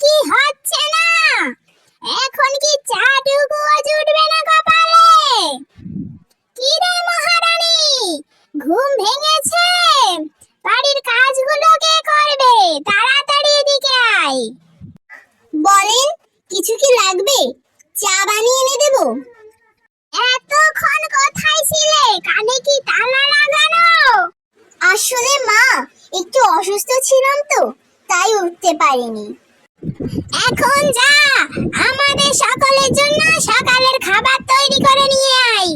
কি হচ্ছে না? এখন কি চাটুকুও জুটবে না কপালে? কি রে মহারানী, ঘুম ভেঙেছে? বাড়ির কাজগুলো কে করবে? তাড়াতাড়ি এদিকে আয়। বলেন, কিছু কি লাগবে? চা বানিয়ে এনে দেব। এতক্ষণ কোথায় ছিলে? কানে কি তালা লাগানো? আসলে মা, একটু অসুস্থ ছিলাম তো, তাই উঠতে পারিনি। এখন যা, আমাদের সকলের জন্য সকালের খাবার তৈরি করে নিয়ে আয়।